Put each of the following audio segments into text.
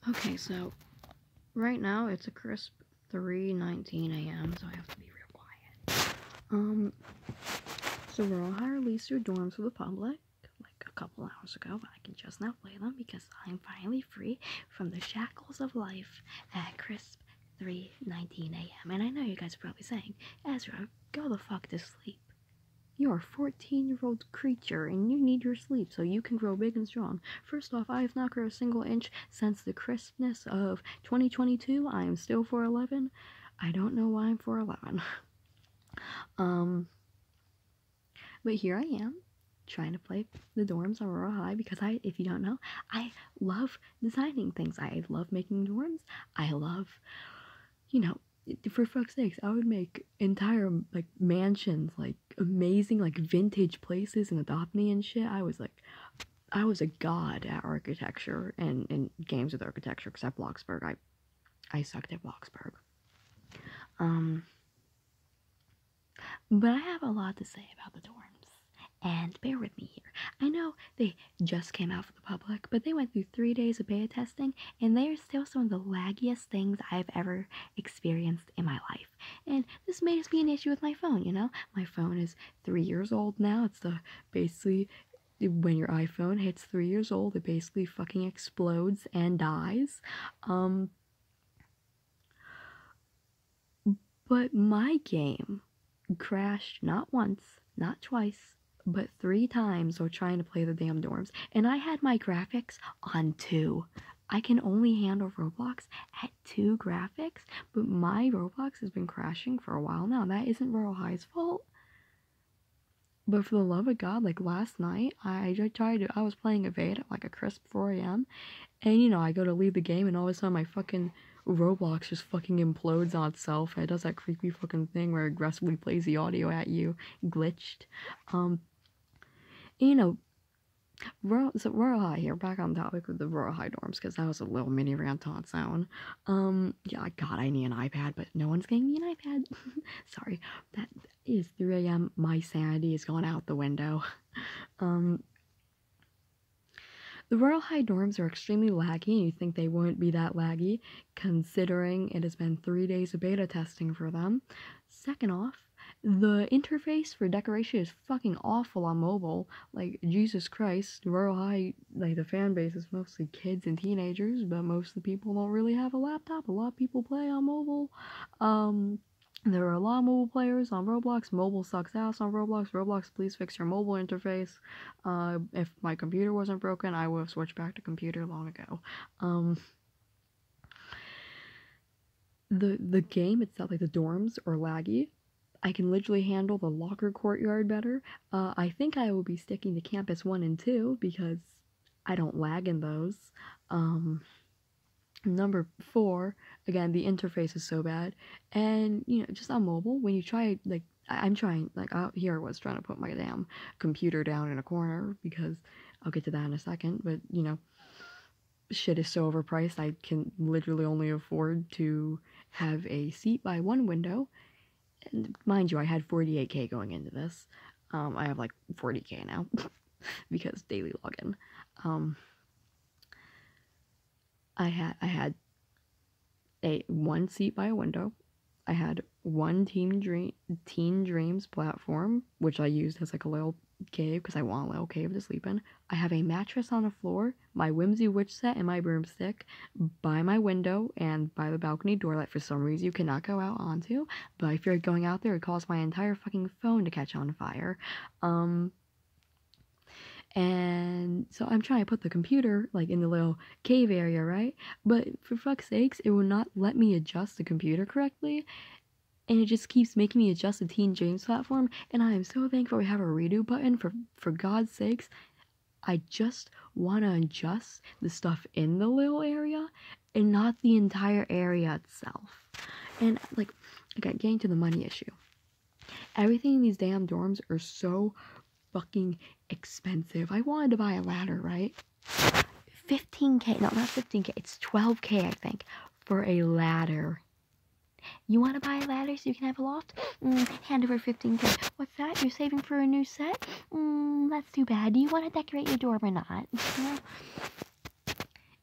Okay, so right now it's a crisp 3:19 a.m., so I have to be real quiet. So Roja released their dorms for the public like a couple hours ago, but I can just now play them because I'm finally free from the shackles of life at crisp 3:19 a.m. And I know you guys are probably saying, Ezra, go the fuck to sleep. You're a 14-year-old creature and you need your sleep so you can grow big and strong. First off, I have not grown a single inch since the crispness of 2022. I am still 4'11". I don't know why I'm 4'11". But here I am, trying to play the dorms on Aurora High because if you don't know, I love designing things. I love making dorms. I love, for fuck's sakes, I would make entire, like, mansions, like, amazing, like, vintage places and adopt me and shit. I was a god at architecture and games with architecture, except Bloxburg. I sucked at Bloxburg. But I have a lot to say about the dorms. And bear with me here. I know they just came out for the public, but they went through 3 days of beta testing, and they are still some of the laggiest things I've ever experienced in my life. And this may just be an issue with my phone, My phone is 3 years old now. It's basically, when your iPhone hits 3 years old, it basically fucking explodes and dies. But my game crashed not once, not twice, but 3 times while trying to play the damn dorms. And I had my graphics on 2. I can only handle Roblox at 2 graphics, but my Roblox has been crashing for a while now. That isn't Rural High's fault. But for the love of God, like last night, I was playing Evade at like a crisp 4 a.m. And I go to leave the game and all of a sudden my fucking Roblox just fucking implodes on itself. And it does that creepy fucking thing where it aggressively plays the audio at you, glitched. Rural High here, back on topic with the Rural High dorms, because that was a little mini rant on its own. Yeah, God, I need an iPad, but no one's getting me an iPad. Sorry, that is 3 a.m. My sanity is gone out the window. The Royal High dorms are extremely laggy, and you think they wouldn't be that laggy, considering it has been 3 days of beta testing for them. Second off, the interface for decoration is fucking awful on mobile. Like, Jesus Christ, Royal High, like, the fan base is mostly kids and teenagers, but most of the people don't really have a laptop. A lot of people play on mobile. There are a lot of mobile players on Roblox. Mobile sucks ass on Roblox. Roblox, please fix your mobile interface. If my computer wasn't broken, I would have switched back to computer long ago. The game itself, like the dorms, are laggy. I can literally handle the locker courtyard better. I think I will be sticking to Campus 1 and 2 because I don't lag in those. Number 4, again, the interface is so bad. And, just on mobile, when you try, like, I'm trying, like, out here I was trying to put my damn computer down in a corner because I'll get to that in a second, but, shit is so overpriced, I can literally only afford to have a seat by one window. And mind you, I had 48K going into this. I have like 40K now because daily login. I had one seat by a window. I had one Teen Dreams platform, which I used as like a little cave because I want a little cave to sleep in. I have a mattress on the floor, my Whimsy Witch set and my broomstick by my window and by the balcony door that for some reason you cannot go out onto. But if you're going out there, it caused my entire fucking phone to catch on fire. And so I'm trying to put the computer like in the little cave area, right? But for fuck's sakes, it will not let me adjust the computer correctly. And it just keeps making me adjust the Teen James platform. And I am so thankful we have a redo button. For God's sakes, I just want to adjust the stuff in the little area and not the entire area itself. And like, again, getting to the money issue. Everything in these damn dorms are so fucking expensive. I wanted to buy a ladder, right? 15K, no, not 15K, it's 12K, I think, for a ladder. You want to buy a ladder so you can have a loft? Hand over 15K. What's that? You're saving for a new set? That's too bad. Do you want to decorate your dorm or not?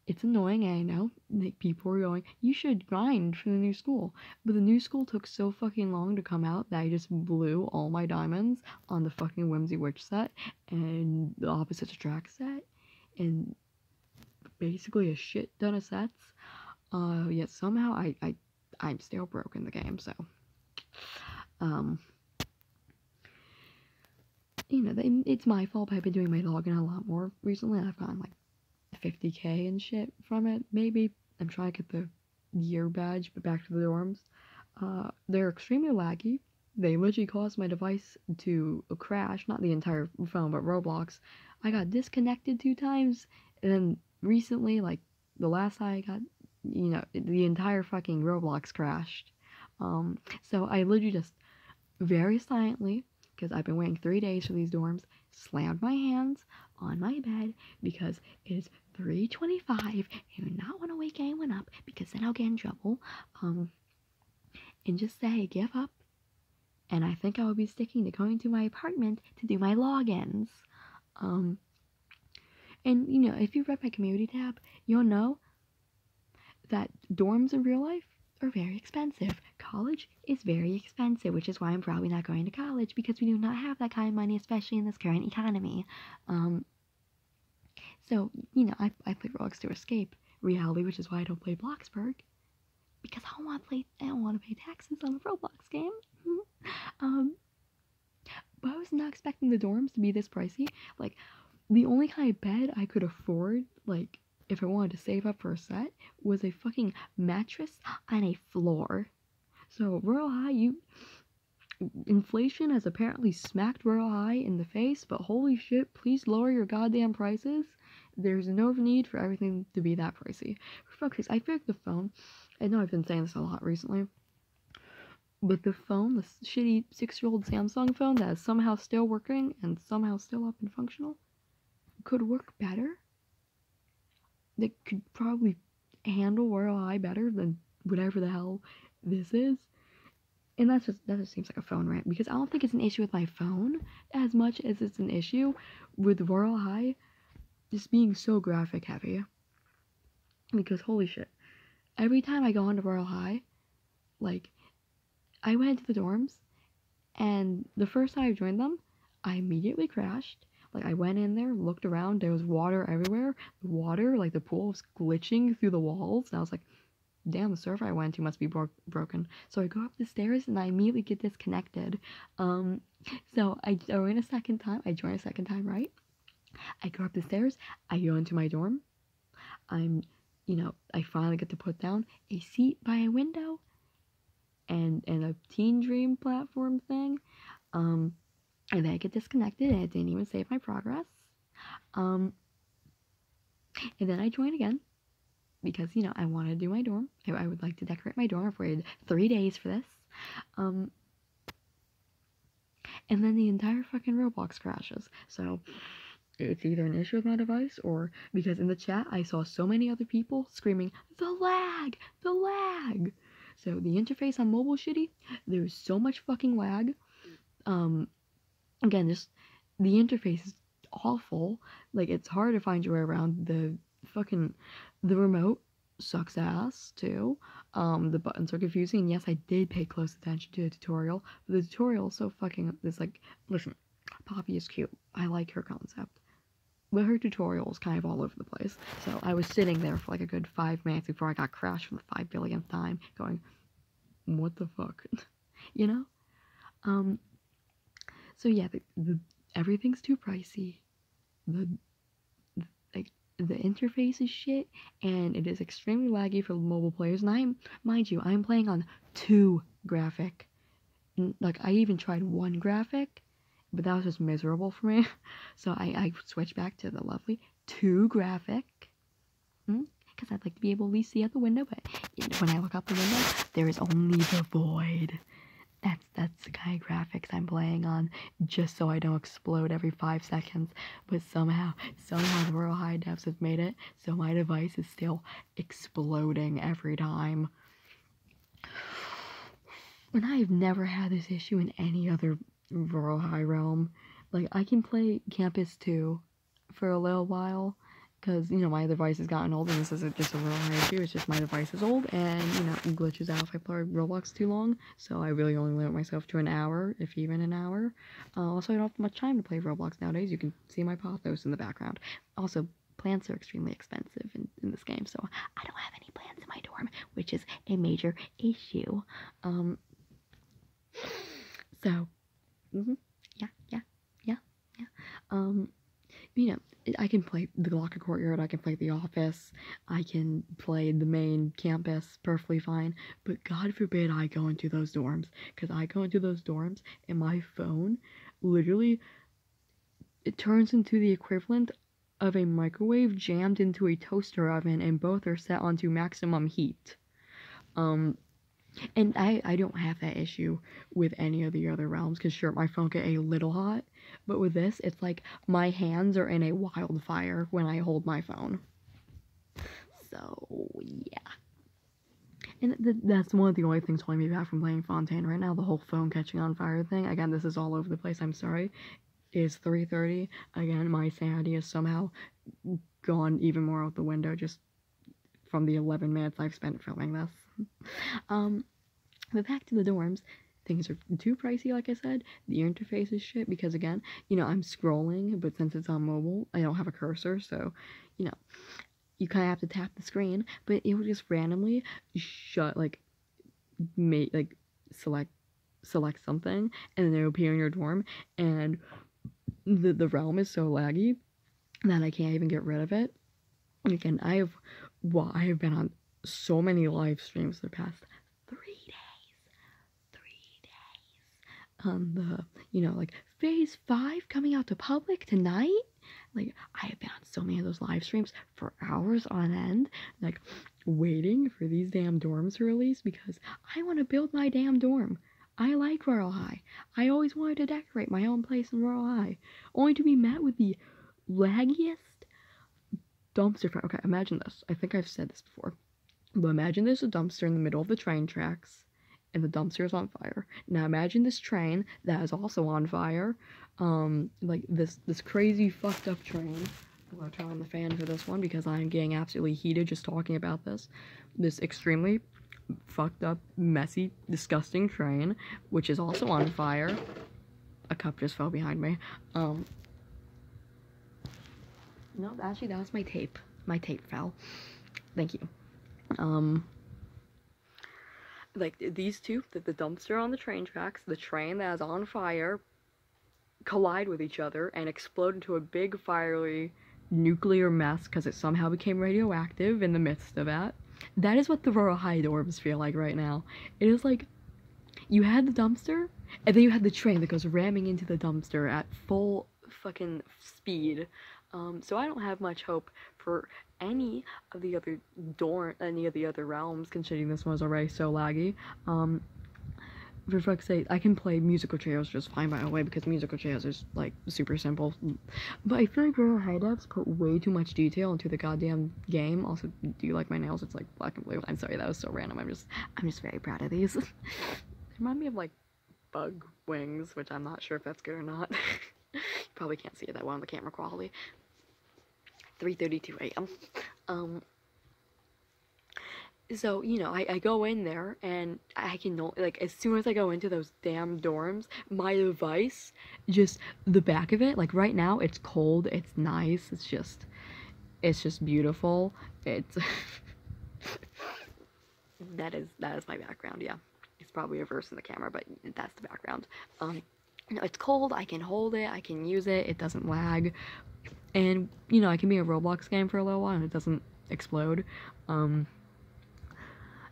it's annoying, I know. Like, people are going, you should grind for the new school. But the new school took so fucking long to come out that I just blew all my diamonds on the fucking Whimsy Witch set and the Opposites Attract set and basically a shit ton of sets. Yet somehow I'm still broke in the game, so you know, it's my fault, but I've been doing my login a lot more recently. I've gotten like 50k and shit from it, maybe. I'm trying to get the year badge, but back to the dorms. They're extremely laggy. They literally caused my device to crash, not the entire phone, but Roblox. I got disconnected 2 times, and then recently, like, the last time I got, you know, the entire fucking Roblox crashed. So I literally just very silently, because I've been waiting 3 days for these dorms, slammed my hands on my bed because it is 3:25. I do not want to wake anyone up because then I'll get in trouble. And just say, give up. And I think I will be sticking to going to my apartment to do my logins. And you know, if you read my community tab, you'll know that dorms in real life are very expensive. College is very expensive, which is why I'm probably not going to college, because we do not have that kind of money, especially in this current economy. So, you know, I play Roblox to escape reality, which is why I don't play Bloxburg. Because I don't want to pay taxes on a Roblox game. But I was not expecting the dorms to be this pricey. Like, the only kind of bed I could afford, like, if I wanted to save up for a set, was a fucking mattress on a floor. So, Royal High, inflation has apparently smacked Royal High in the face, but holy shit, please lower your goddamn prices. There's no need for everything to be that pricey. For fuck's sake, I figured the phone, I know I've been saying this a lot recently, but the phone, the shitty 6-year-old Samsung phone that is somehow still working and somehow still up and functional, could work better. That could probably handle Royal High better than whatever the hell this is. And that just seems like a phone rant, because I don't think it's an issue with my phone as much as it's an issue with Royal High just being so graphic heavy. Because holy shit, every time I go onto Royal High, like, I went into the dorms, and the first time I joined them, I immediately crashed. Like, I went in there, looked around, there was water everywhere. The water, like, the pool was glitching through the walls, and I was like, damn, the server I went to must be broken. So I go up the stairs, and I immediately get disconnected. So I joined a second time, right? I go up the stairs, I go into my dorm. I finally get to put down a seat by a window and a Teen Dream platform thing. And then I get disconnected, and it didn't even save my progress. And then I join again because, you know, I want to do my dorm. I would like to decorate my dorm. I've waited 3 days for this. And then the entire fucking Roblox crashes. So it's either an issue with my device, or because in the chat I saw so many other people screaming, the lag! The lag! So the interface on mobile shitty, there's so much fucking lag. Again, just the interface is awful. Like, it's hard to find your way around. The remote sucks ass too. The buttons are confusing, and yes, I did pay close attention to the tutorial, but the tutorial is so fucking, it's like, listen, Poppy is cute. I like her concept, but her tutorial is kind of all over the place. So I was sitting there for like a good 5 minutes before I got crashed for the 5 billionth time, going, what the fuck? You know? So yeah, the everything's too pricey. The interface is shit, and it is extremely laggy for mobile players. And mind you, I'm playing on 2 graphic. Like, I even tried 1 graphic, but that was just miserable for me. So I switched back to the lovely 2 graphic. Because I'd like to be able to at least see out the window, but when I look out the window, there is only the void. That's the kind of graphics I'm playing on, just so I don't explode every 5 seconds. But somehow the Royal High devs have made it so my device is still exploding every time. And I've never had this issue in any other Royal High realm. Like, I can play Campus 2 for a little while, because, you know, my device has gotten old, and this isn't just a real high issue, it's just my device is old, and, you know, it glitches out if I play Roblox too long, so I really only limit myself to an hour, if even an hour. Also, I don't have much time to play Roblox nowadays. You can see my pothos in the background. Also, plants are extremely expensive in this game, so I don't have any plants in my dorm, which is a major issue. So, yeah. You know, I can play the Glocker Courtyard, I can play The Office, I can play the main campus perfectly fine, but God forbid I go into those dorms, because I go into those dorms and my phone literally, it turns into the equivalent of a microwave jammed into a toaster oven, and both are set onto maximum heat. And I don't have that issue with any of the other realms, because sure, my phone get a little hot, but with this, it's like my hands are in a wildfire when I hold my phone. So, yeah. And that's one of the only things holding me back from playing Fontaine right now, the whole phone catching on fire thing. Again, this is all over the place, I'm sorry. It's 3:30. Again, my sanity has somehow gone even more out the window just from the 11 minutes I've spent filming this. But back to the dorms, things are too pricey, like I said. The interface is shit because, again, you know, I'm scrolling, but since it's on mobile, I don't have a cursor, so, you know, you kind of have to tap the screen, but it will just randomly select something, and then it'll appear in your dorm, and the realm is so laggy that I can't even get rid of it. Again, I have been on so many live streams the past 3 days. The, you know, like, Phase 5 coming out to public tonight? Like, I have been on so many of those live streams for hours on end, like, waiting for these damn dorms to release, because I want to build my damn dorm. I like Royal High. I always wanted to decorate my own place in Royal High, only to be met with the laggiest dumpster fire. Okay, imagine this. I think I've said this before, but imagine there's a dumpster in the middle of the train tracks, and the dumpster is on fire. Now imagine this train that is also on fire, like this crazy fucked up train. I'm gonna turn on the fan for this one because I'm getting absolutely heated just talking about this. This extremely fucked up, messy, disgusting train, which is also on fire. A cup just fell behind me. No, actually that was my tape. My tape fell. Thank you. Like, these two, the dumpster on the train tracks, the train that is on fire, collide with each other and explode into a big fiery nuclear mess because it somehow became radioactive in the midst of that. That is what the Royal High dorms feel like right now. It is like, you had the dumpster, and then you had the train that goes ramming into the dumpster at full fucking speed. So I don't have much hope for any of the other realms, considering this one was already so laggy. For fuck's sake, I can play musical chairs just fine, by the way, because musical chairs is, like, super simple. But I feel like Royal High devs put way too much detail into the goddamn game. Also, do you like my nails? It's, like, black and blue. I'm sorry, that was so random. I'm just very proud of these. They remind me of, like, bug wings, which I'm not sure if that's good or not. You probably can't see it that well on the camera quality. 3:32 a.m. So, you know, I go in there, and I can know, like, as soon as I go into those damn dorms, my device, just the back of it, like, right now, it's cold, it's nice, it's just beautiful. It's that is my background. Yeah, it's probably reversed in the camera, but that's the background. You know, it's cold, I can hold it, I can use it, it doesn't lag, and, you know, I can be a Roblox game for a little while and it doesn't explode.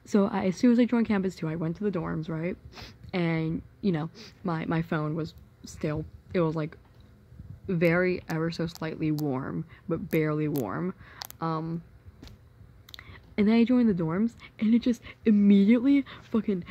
So as soon as I joined Campus 2, I went to the dorms, right? And, you know, my phone was still, it was, like, very ever so slightly warm, but barely warm. And then I joined the dorms, and it just immediately fucking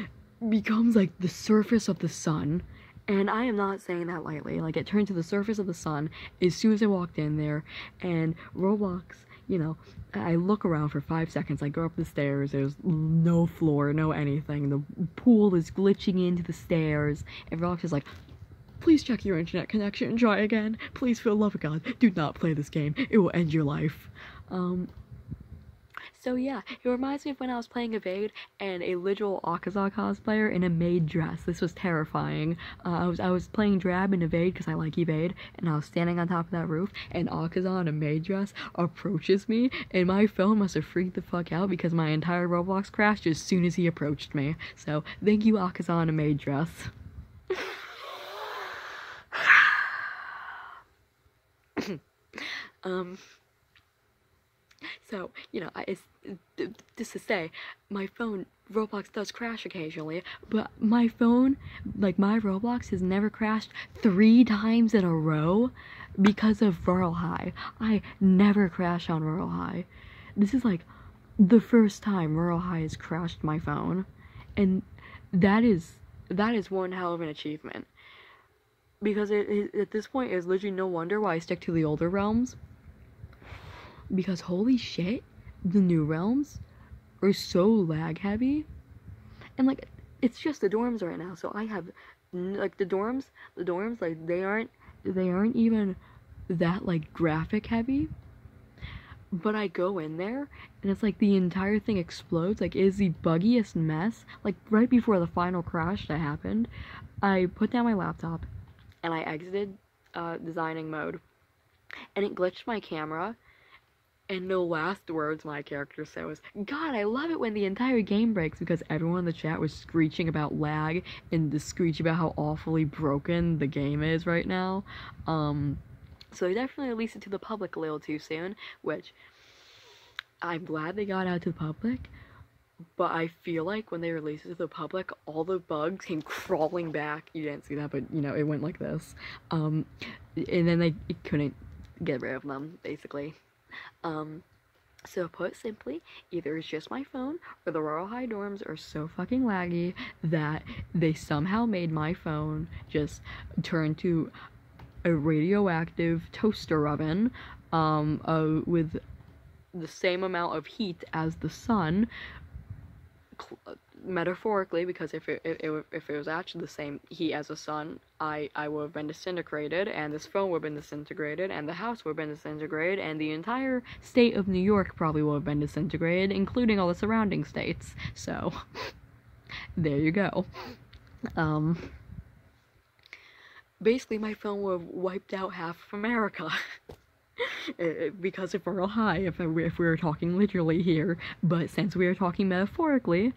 becomes, like, the surface of the sun. And I am not saying that lightly. Like, it turned to the surface of the sun as soon as I walked in there, and Roblox, you know, I look around for 5 seconds, I go up the stairs, there's no floor, no anything, the pool is glitching into the stairs, and Roblox is like, Please check your internet connection and try again. Please, for the love of God, do not play this game. It will end your life. So yeah, it reminds me of when I was playing Evade and a literal Akaza cosplayer in a maid dress. This was terrifying. I was playing Drab in Evade because I like Evade, and I was standing on top of that roof, and Akaza in a maid dress approaches me, and my phone must have freaked the fuck out because my entire Roblox crashed as soon as he approached me. So thank you, Akaza in a maid dress. So, you know, it's just to say, my phone, Roblox does crash occasionally, but my phone, like my Roblox has never crashed 3 times in a row because of Rural High. I never crash on Rural High. This is like the first time Rural High has crashed my phone, and that is one hell of an achievement. Because at this point, it's literally no wonder why I stick to the older realms. Because holy shit, the new realms are so lag heavy. And like, it's just the dorms right now, so I have, like, the dorms, like, they aren't even that, like, graphic heavy. But I go in there, and it's like the entire thing explodes. Like, it is the buggiest mess. Like, right before the final crash that happened, I put down my laptop, and I exited designing mode. And it glitched my camera. And the last words my character said was, "God, I love it when the entire game breaks," because everyone in the chat was screeching about lag and the screech about how awfully broken the game is right now. So they definitely released it to the public a little too soon, which I'm glad they got out to the public, but I feel like when they released it to the public, all the bugs came crawling back. You didn't see that, but, you know, it went like this. And then they couldn't get rid of them, basically. So put simply, either it's just my phone or the Rural High dorms are so fucking laggy that they somehow made my phone just turn to a radioactive toaster oven with the same amount of heat as the sun, metaphorically, because if it was actually the same heat as the sun, I would have been disintegrated, and this phone would have been disintegrated, and the house would have been disintegrated, and the entire state of New York probably would have been disintegrated, including all the surrounding states. So there you go. Basically my phone would have wiped out half of America. Because of Rural High, if we were talking literally here, but since we are talking metaphorically,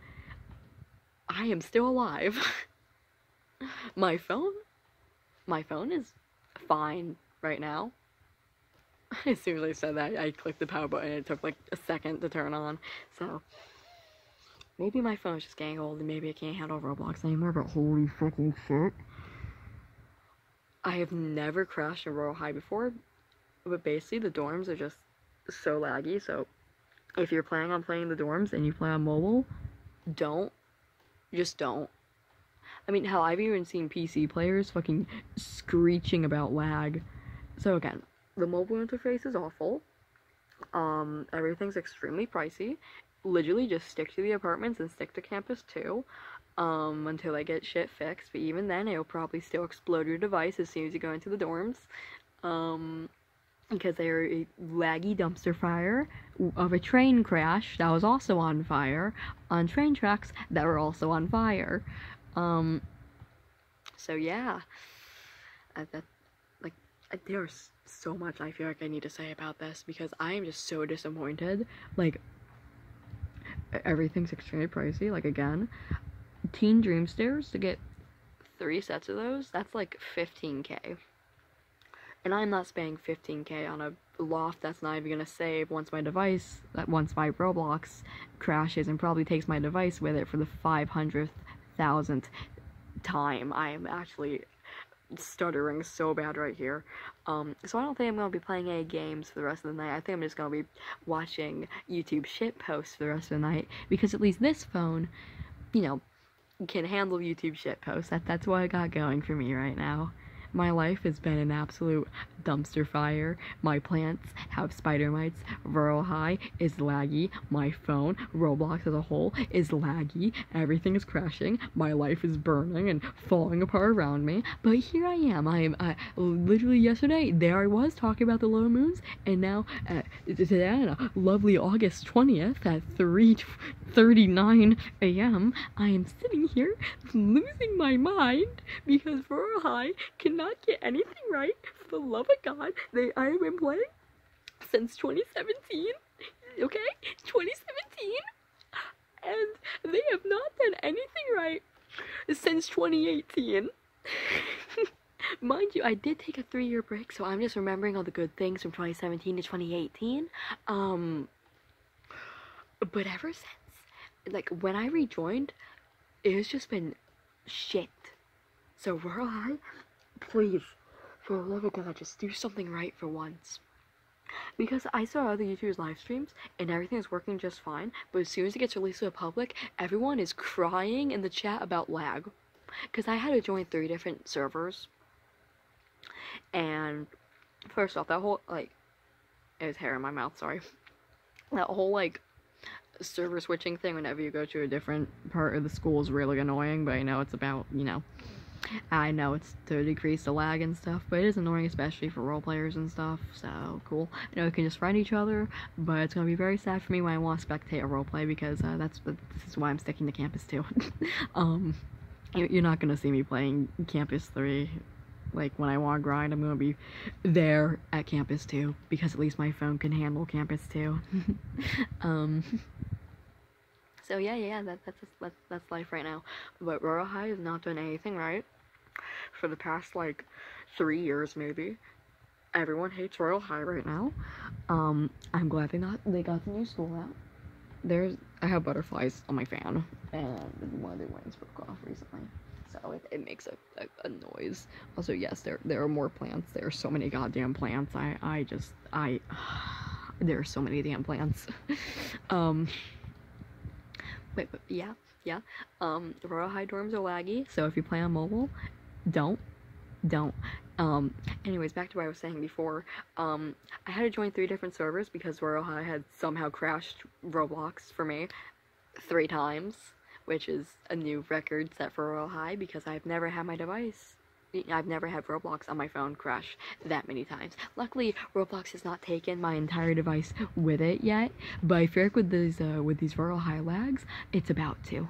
I am still alive. My phone is fine right now. As soon as I said that, I clicked the power button and it took like a second to turn on. So maybe my phone's just getting old and maybe I can't handle Roblox anymore, but holy fucking shit. I have never crashed in Rural High before, but basically the dorms are just so laggy, so if you're planning on playing the dorms and you play on mobile, just don't. I mean, hell, I've even seen PC players fucking screeching about lag. So again, the mobile interface is awful. Everything's extremely pricey. Literally just stick to the apartments and stick to campus too, until I get shit fixed. But even then, it'll probably still explode your device as soon as you go into the dorms. Because they are a laggy dumpster fire of a train crash that was also on fire, on train tracks that were also on fire. So yeah, there's so much I feel like I need to say about this, because I am just so disappointed. Like, everything's extremely pricey. Like, again, Teen Dream Stairs, to get 3 sets of those, that's like $15K. And I'm not spending $15K on a loft that's not even gonna save once my Roblox crashes and probably takes my device with it for the 500,000th time. I am actually stuttering so bad right here. So I don't think I'm gonna be playing any games for the rest of the night. I think I'm just gonna be watching YouTube shit posts for the rest of the night, because at least this phone, you know, can handle YouTube shit posts. That's what I got going for me right now. my life has been an absolute dumpster fire. My plants have spider mites. Rural High is laggy. My phone, Roblox as a whole, is laggy. Everything is crashing. My life is burning and falling apart around me. But here I am. I literally yesterday, there I was talking about the low moons, and now today on a lovely August 20th at 3:39 a.m., I am sitting here losing my mind because Rural High cannot get anything right. For the love of God, I have been playing since 2017, okay? 2017, and they have not done anything right since 2018. Mind you, I did take a 3-year break, so I'm just remembering all the good things from 2017 to 2018. But ever since, like, when I rejoined, it has just been shit. So Rural High, please, for the love of God, just do something right for once. Because I saw other YouTubers' live streams, and everything is working just fine, but as soon as it gets released to the public, everyone is crying in the chat about lag. Because I had to join 3 different servers, and first off, that whole, like, there's hair in my mouth, sorry. That whole, like, server switching thing whenever you go to a different part of the school is really annoying, but I know it's about, you know, I know it's to decrease the lag and stuff, but it is annoying, especially for role players and stuff, so cool. You know, we can just friend each other, but it's gonna be very sad for me when I want to spectate a roleplay, because this is why I'm sticking to Campus 2. You're not gonna see me playing Campus 3. Like, when I want to grind, I'm gonna be there at Campus 2, because at least my phone can handle Campus 2. So yeah, that's life right now. But Rural High has not done anything right for the past, like, 3 years, maybe. Everyone hates Rural High right now. I'm glad they got the new school out. I have butterflies on my fan, and one of their wings broke off recently, so it makes a noise. Also, yes, there are more plants. There are so many goddamn plants. There are so many damn plants. But yeah. Rural High dorms are laggy, so if you play on mobile, don't. Anyways, back to what I was saying before. I had to join 3 different servers because Rural High had somehow crashed Roblox for me 3 times, which is a new record set for Rural High because I've never had Roblox on my phone crash that many times. Luckily, Roblox has not taken my entire device with it yet, but I feel like with these Rural High lags, it's about to.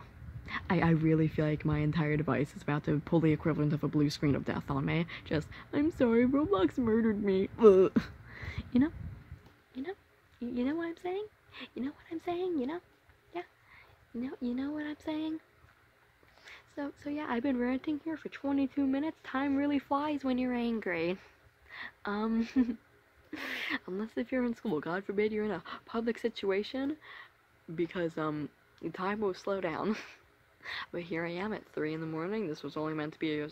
I really feel like my entire device is about to pull the equivalent of a blue screen of death on me. Just, I'm sorry, Roblox murdered me. Ugh. You know what I'm saying? You know what I'm saying? You know? Yeah. You know what I'm saying? So yeah, I've been ranting here for 22 minutes. Time really flies when you're angry. Unless if you're in school, God forbid you're in a public situation, because, time will slow down. But here I am at 3 in the morning. This was only meant to be a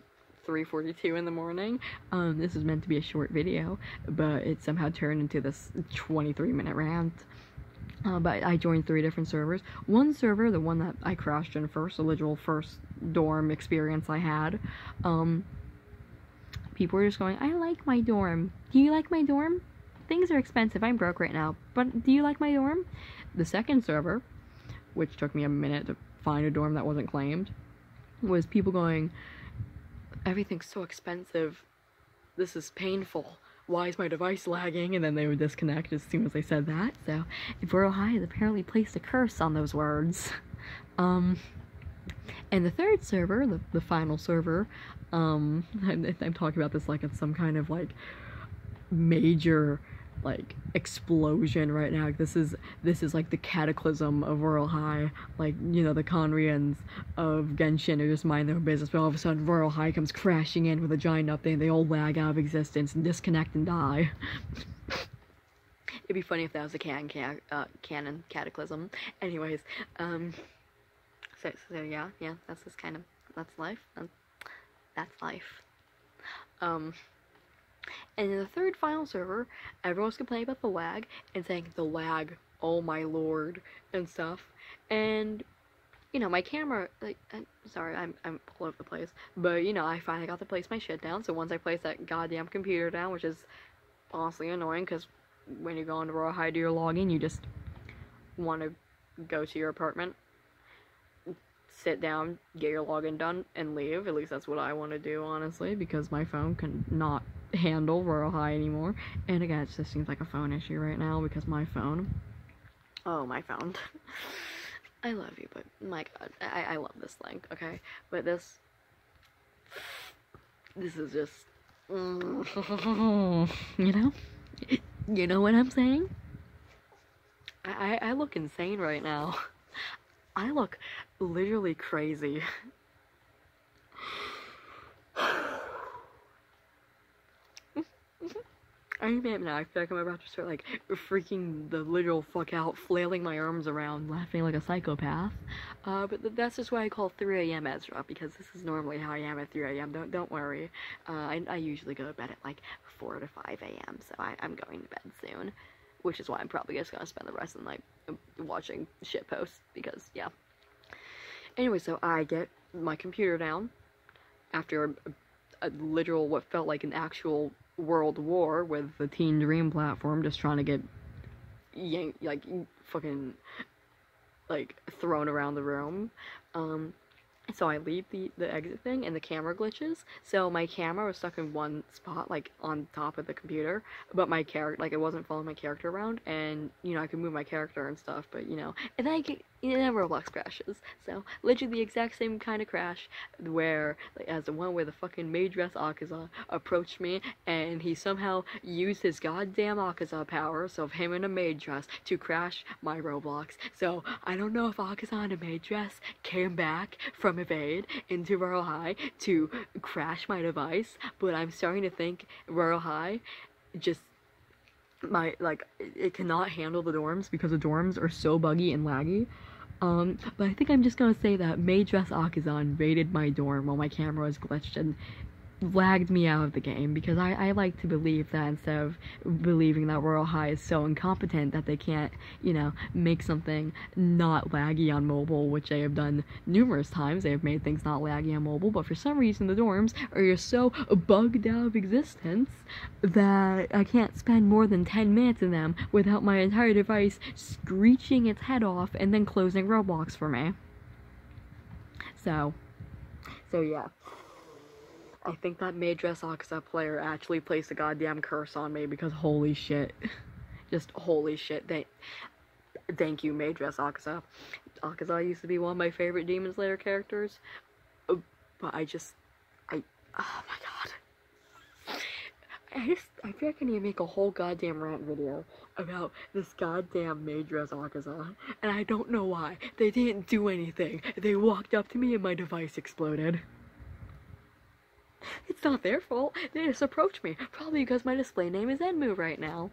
3:42 in the morning. This is meant to be a short video, but it somehow turned into this 23-minute rant. But I joined 3 different servers. One server, the one that I crashed in first, the literal first dorm experience I had, people were just going, I like my dorm. Do you like my dorm? Things are expensive. I'm broke right now. But do you like my dorm? The second server, which took me a minute to find a dorm that wasn't claimed, was people going, everything's so expensive. This is painful. Why is my device lagging? And then they would disconnect as soon as they said that. So, Rural High has apparently placed a curse on those words. And the third server, the final server, I'm talking about this like it's some kind of, like, major, like, explosion right now. This is like the cataclysm of Rural High. Like, you know, the Conrians of Genshin are just mind their business, but all of a sudden Rural High comes crashing in with a giant update and they all lag out of existence and disconnect and die. It'd be funny if that was a canon cataclysm. Anyways, so yeah, that's just kind of, that's life. That's life. And in the third final server, everyone's complaining about the lag and saying, the lag, oh my lord, and stuff. And you know, my camera, like, I'm sorry, I'm all over the place, but, you know, I finally got to place my shit down, so once I place that goddamn computer down, which is honestly annoying, because when you go into Royal High to your login, you just want to go to your apartment, sit down, get your login done, and leave. At least that's what I want to do, honestly, because my phone can not handle Royal High anymore, and again, it just seems like a phone issue right now, because my phone, oh, my phone, I love you, but my god, I love this thing, okay? But this is just, you know? You know what I'm saying? I look insane right now. I look literally crazy. I feel like I'm about to start, like, freaking the literal fuck out, flailing my arms around, laughing like a psychopath. But that's just why I call 3 a.m. Ezra, because this is normally how I am at 3 a.m. Don't worry. I usually go to bed at, like, 4 to 5 a.m., so I'm going to bed soon. Which is why I'm probably just gonna spend the rest of the night watching shit posts, because, yeah. Anyway, so I get my computer down after a literal, what felt like an actual world war with the Teen Dream platform, just trying to get like, fucking, like, thrown around the room. So I leave the exit thing, and the camera glitches, so my camera was stuck in one spot, like, on top of the computer, but my character, like, it wasn't following my character around, and, you know, I could move my character and stuff, but, you know, and then then Roblox crashes, so, literally the exact same kind of crash, where, like, as the one where the fucking maid dress Akaza approached me, and he somehow used his goddamn Akaza power, so of him in a maid dress, to crash my Roblox. So, I don't know if Akaza in a maid dress came back from evade into Royal High to crash my device, but I'm starting to think Royal High just it cannot handle the dorms, because the dorms are so buggy and laggy. But I think I'm just gonna say that maid dress Akaza invaded my dorm while my camera was glitched and lagged me out of the game, because I like to believe that, instead of believing that Royal High is so incompetent that they can't, you know, make something not laggy on mobile, which they have done numerous times. They have made things not laggy on mobile, but for some reason the dorms are just so bugged out of existence that I can't spend more than 10 minutes in them without my entire device screeching its head off and then closing Roblox for me. So yeah. I think that maid dress Akaza player actually placed a goddamn curse on me, because holy shit. Just holy shit. Thank you, maid dress Akaza. Akaza used to be one of my favorite Demon Slayer characters, but oh my god. I feel like I need to make a whole goddamn rant video about this goddamn maid dress Akaza, and I don't know why. They didn't do anything. They walked up to me and my device exploded. It's not their fault. They just approached me, probably because my display name is Enmu right now.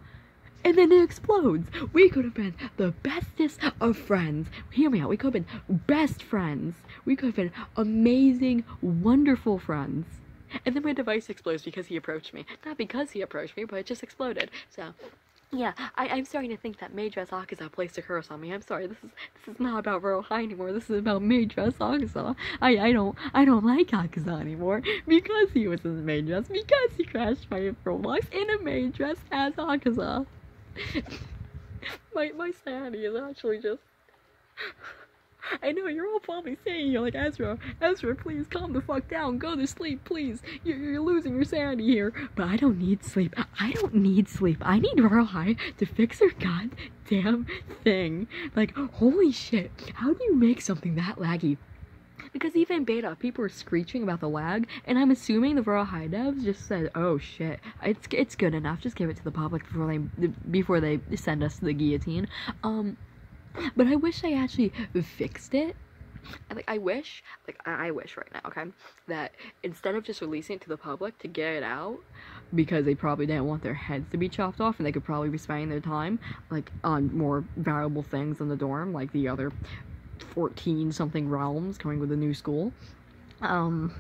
And then it explodes. We could have been the bestest of friends. Hear me out. We could have been best friends. We could have been amazing, wonderful friends. And then my device explodes because he approached me. Not because he approached me, but it just exploded. So, yeah, I'm starting to think that maid dress Akaza placed a curse on me. I'm sorry, this is not about Royal High anymore. This is about maid dress Akaza. I don't like Akaza anymore, because he was in the maid dress, because he crashed my Roblox in a maid dress as Akaza. my sanity is actually just... I know, you're all probably saying, you're like, Ezra, please calm the fuck down, go to sleep, please, you're losing your sanity here. But I don't need sleep. I need Royal High to fix their goddamn thing. Like, holy shit, how do you make something that laggy? Because even beta, people were screeching about the lag, and I'm assuming the Royal High devs just said, oh shit, it's good enough, just give it to the public before they send us to the guillotine. But I wish they actually fixed it. I wish right now, okay, that instead of just releasing it to the public to get it out, because they probably didn't want their heads to be chopped off, and they could probably be spending their time, like, on more valuable things in the dorm, like the other 14-something realms coming with the new school. But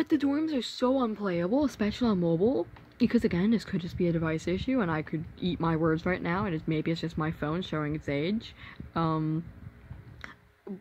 the dorms are so unplayable, especially on mobile, because again, this could just be a device issue, and I could eat my words right now, and maybe it's just my phone showing its age.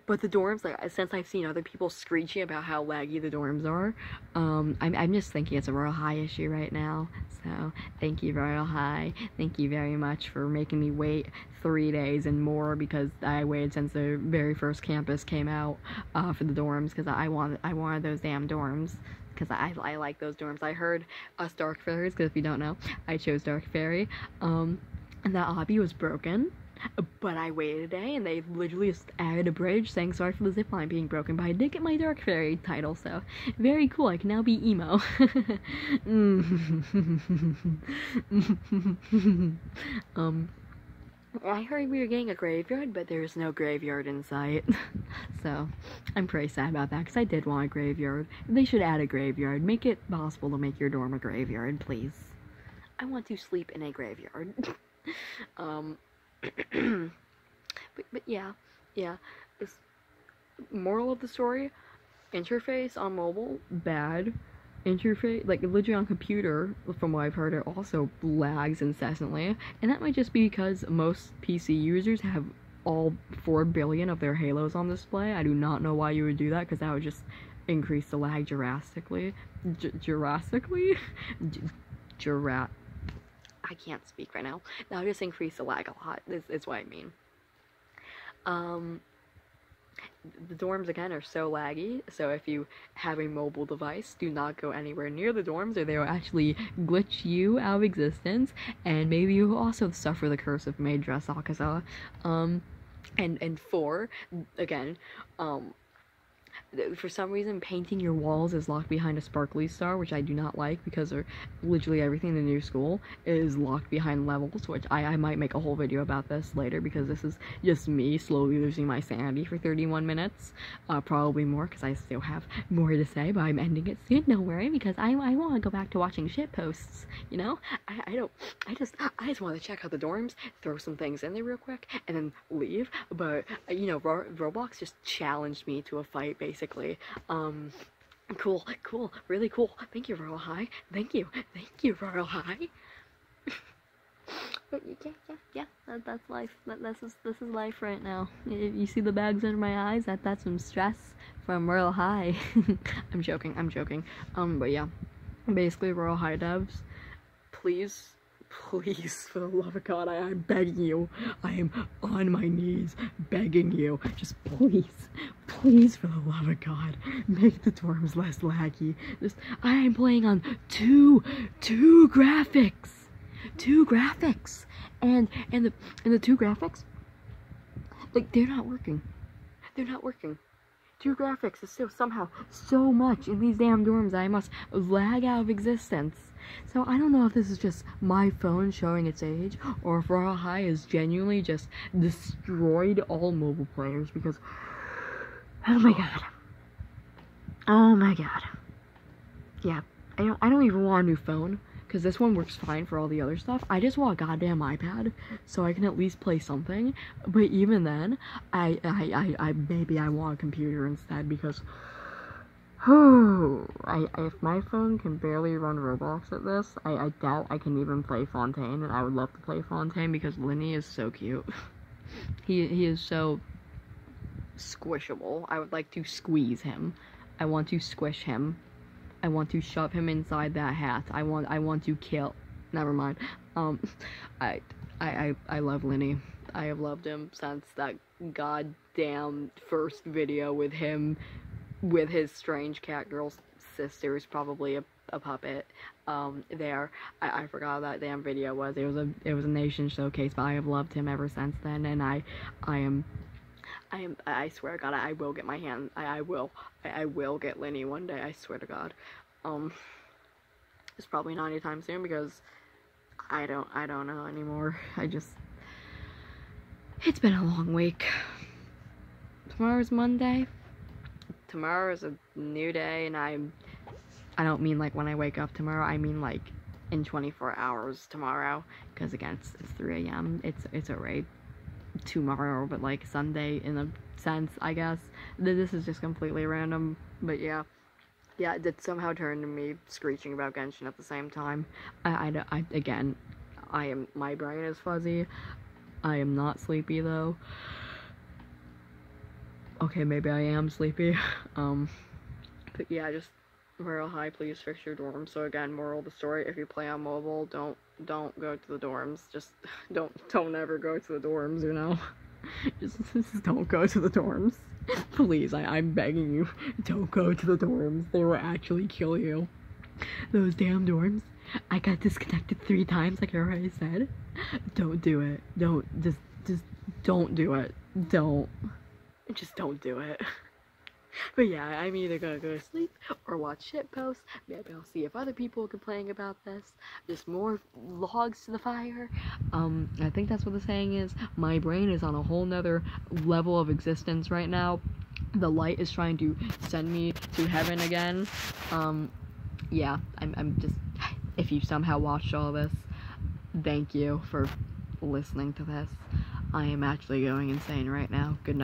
But the dorms, like, since I've seen other people screeching about how laggy the dorms are, I'm just thinking it's a Royal High issue right now. So, thank you, Royal High. Thank you very much for making me wait 3 days and more, because I waited since the very first campus came out, for the dorms, because I wanted those damn dorms. Because I like those dorms. I heard us Dark Fairies, because if you don't know, I chose Dark Fairy, and that obby was broken. But I waited a day, and they literally just added a bridge saying sorry for the zipline being broken, but I did get my Dark Fairy title, so very cool. I can now be emo. I heard we were getting a graveyard, but there's no graveyard in sight. So, I'm pretty sad about that, because I did want a graveyard. They should add a graveyard. Make it possible to make your dorm a graveyard, please. I want to sleep in a graveyard. but yeah, this moral of the story, interface on mobile, bad. Interface, like, literally on computer, from what I've heard, it also lags incessantly, and that might just be because most PC users have all 4 billion of their Halos on display. I do not know why you would do that, because that would just increase the lag drastically. I can't speak right now. That would just increase the lag a lot, is what I mean. The dorms, again, are so laggy, so if you have a mobile device, do not go anywhere near the dorms, or they will actually glitch you out of existence, and maybe you will also suffer the curse of Maid Dress Akaza. And 4, again, for some reason, painting your walls is locked behind a sparkly star, which I do not like, because literally everything in the new school is locked behind levels, which I might make a whole video about this later, because this is just me slowly losing my sanity for 31 minutes, probably more, because I still have more to say, but I'm ending it soon, don't worry, because I want to go back to watching shit posts, you know? I just want to check out the dorms, throw some things in there real quick, and then leave, but, you know, Roblox just challenged me to a fight, basically. Cool, really cool. Thank you, Royal High. Thank you, Royal High. But yeah, that's life. This is life right now. If you see the bags under my eyes, that's some stress from Royal High. I'm joking. But yeah, basically, Royal High devs, please, for the love of God, I'm begging you. I am on my knees begging you. Just please, for the love of God, make the dorms less laggy. I am playing on two graphics. And the 2 graphics, like, they're not working. 2 graphics is still somehow so much in these damn dorms I must lag out of existence. So I don't know if this is just my phone showing its age, or if Royal High has genuinely just destroyed all mobile players, because oh my god. Yeah, I don't even want a new phone, because this one works fine for all the other stuff. I just want a goddamn iPad, so I can at least play something. But even then, maybe I want a computer instead, because if my phone can barely run Roblox at this, I doubt I can even play Fontaine, and I would love to play Fontaine, because Linny is so cute. He is so squishable. I would like to squeeze him. I want to squish him. I want to shove him inside that hat. I want to kill. Never mind. I love Linny. I have loved him since that goddamn first video with him with his strange cat girl sister, who's probably a puppet. There, I forgot that damn video was. It was a nation showcase, but I have loved him ever since then, and I swear to God, I will get my hand. I will get Linny one day. I swear to God. It's probably not anytime soon, because I don't know anymore. It's been a long week. Tomorrow's Monday. Tomorrow is a new day, and I don't mean like when I wake up tomorrow. I mean like in 24 hours tomorrow, because again, it's 3 a.m. It's already tomorrow, but like Sunday in a sense, I guess. This is just completely random, but yeah, it did somehow turn to me screeching about Genshin at the same time. Again, my brain is fuzzy. I am not sleepy though. Okay, maybe I am sleepy. But yeah, just moral high, please fix your dorms. So again, moral of the story, if you play on mobile, don't go to the dorms. Just don't ever go to the dorms, you know? just don't go to the dorms. Please, I'm begging you, don't go to the dorms. They will actually kill you. Those damn dorms. I got disconnected 3 times, like I already said. Don't do it. Just don't do it. Just don't do it. But yeah, I'm either gonna go to sleep or watch shitposts. Maybe I'll see if other people are complaining about this. Just more logs to the fire. I think that's what the saying is. My brain is on a whole nother level of existence right now. The light is trying to send me to heaven again. Yeah, I'm just, if you somehow watched all this, thank you for listening to this. I am actually going insane right now. Good night.